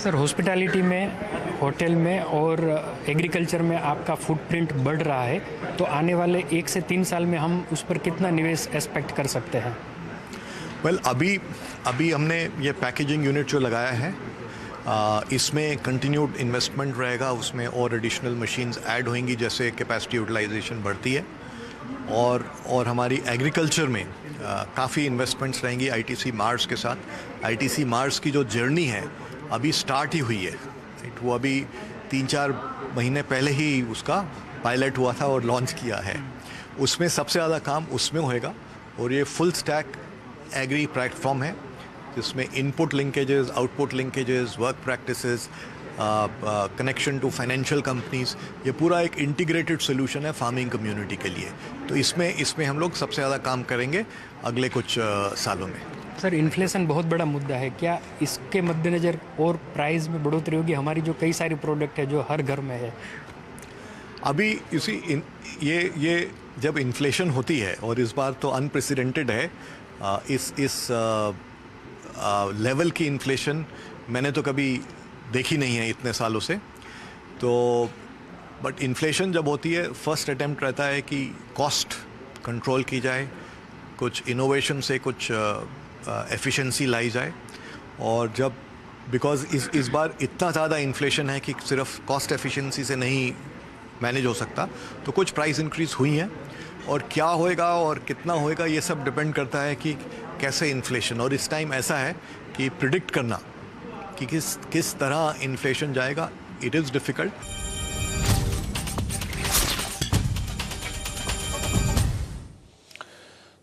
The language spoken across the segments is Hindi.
सर हॉस्पिटैलिटी में, होटल में और एग्रीकल्चर में आपका फुटप्रिंट बढ़ रहा है, तो आने वाले 1 से 3 साल में हम उस पर कितना निवेश एक्सपेक्ट कर सकते हैं? अभी हमने ये पैकेजिंग यूनिट जो लगाया है, इसमें कंटिन्यूड इन्वेस्टमेंट रहेगा, उसमें और एडिशनल मशीन्स ऐड होंगी जैसे कैपेसिटी यूटिलाइजेशन बढ़ती है। और हमारी एग्रीकल्चर में काफ़ी इन्वेस्टमेंट्स रहेंगी आईटीसी मार्स के साथ। आईटीसी मार्स की जो जर्नी है अभी स्टार्ट ही हुई है। वो अभी 3-4 महीने पहले ही उसका पायलट हुआ था और लॉन्च किया है। उसमें सबसे ज़्यादा काम उसमें होएगा और ये फुल स्टैक एग्री प्लेटफॉर्म है जिसमें input linkages, output linkages, work practices, connection to financial companies, ये पूरा एक इंटीग्रेटेड सोल्यूशन है फार्मिंग कम्युनिटी के लिए। तो इसमें हम लोग सबसे ज़्यादा काम करेंगे अगले कुछ सालों में। सर इन्फ्लेशन बहुत बड़ा मुद्दा है, क्या इसके मद्देनज़र और प्राइस में बढ़ोतरी होगी? हमारी जो कई सारी प्रोडक्ट है जो हर घर में है अभी ये जब इन्फ्लेशन होती है, और इस बार तो अनप्रेसिडेंटेड है, इस लेवल की इन्फ्लेशन मैंने तो कभी देखी नहीं है इतने सालों से। तो बट इन्फ्लेशन जब होती है, फर्स्ट अटेम्प्ट रहता है कि कॉस्ट कंट्रोल की जाए, कुछ इनोवेशन से कुछ एफिशिएंसी लाई जाए। और जब बिकॉज इस बार इतना ज़्यादा इन्फ्लेशन है कि सिर्फ कॉस्ट एफिशिएंसी से नहीं मैनेज हो सकता, तो कुछ प्राइस इंक्रीज़ हुई हैं। और क्या होएगा और कितना होएगा ये सब डिपेंड करता है कि कैसे इन्फ्लेशन, और इस टाइम ऐसा है कि प्रिडिक्ट करना कि किस तरह इन्फ्लेशन जाएगा, इट इज़ डिफ़िकल्ट।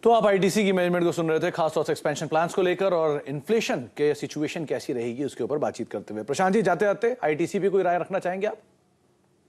तो आप आईटीसी की मैनेजमेंट को सुन रहे थे, खासतौर से एक्सपेंशन प्लान्स को लेकर और इन्फ्लेशन के सिचुएशन कैसी रहेगी उसके ऊपर बातचीत करते हुए। प्रशांत जी, जाते जाते आईटीसी पे कोई राय रखना चाहेंगे आप?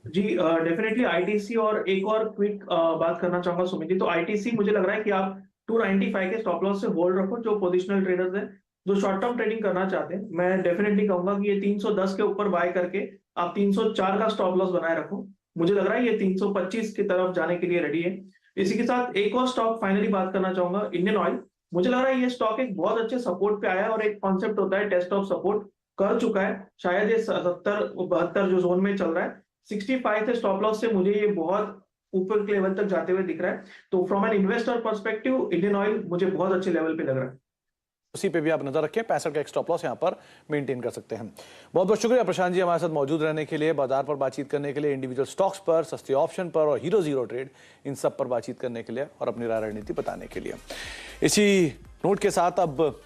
जी डेफिनेटली आईटीसी, और एक और क्विक बात करना चाहूंगा सुमित जी। तो आईटीसी मुझे लग रहा है कि आप 295 के स्टॉप लॉस से होल्ड रखो। जो पोजिशनल ट्रेडर्स हैं जो शॉर्ट टर्म ट्रेडिंग करना चाहते हैं, मैं डेफिनेटली कहूंगा कि ये 310 के ऊपर बाय करके आप 304 का स्टॉप लॉस बनाए रखो। मुझे लग रहा है ये 325 की तरफ जाने के लिए रेडी है। इसी के साथ एक और स्टॉक फाइनली बात करना चाहूंगा, इंडियन ऑयल। मुझे लग रहा है ये स्टॉक एक बहुत अच्छे सपोर्ट पे आया है, और एक कॉन्सेप्ट होता है टेस्ट ऑफ सपोर्ट कर चुका है। शायद ये 70-72 जो जोन में चल रहा है, 65 से स्टॉप लॉस से मुझे ये बहुत ऊपर के लेवल तक जाते हुए दिख रहा है। तो from an investor perspective Indian oil मुझे बहुत अच्छे लेवल पे लग रहा है। उसी पे भी आप नजर रखें, 65 का एक स्टॉप लॉस यहाँ पर मेंटेन कर सकते हैं। बहुत बहुत शुक्रिया प्रशांत जी हमारे साथ मौजूद रहने के लिए, बाजार पर बातचीत करने के लिए, इंडिविजुअल स्टॉक्स पर, सस्ते ऑप्शन पर और हीरो जीरो ट्रेड, इन सब पर बातचीत करने के लिए और अपनी राय रणनीति बताने के लिए। इसी नोट के साथ अब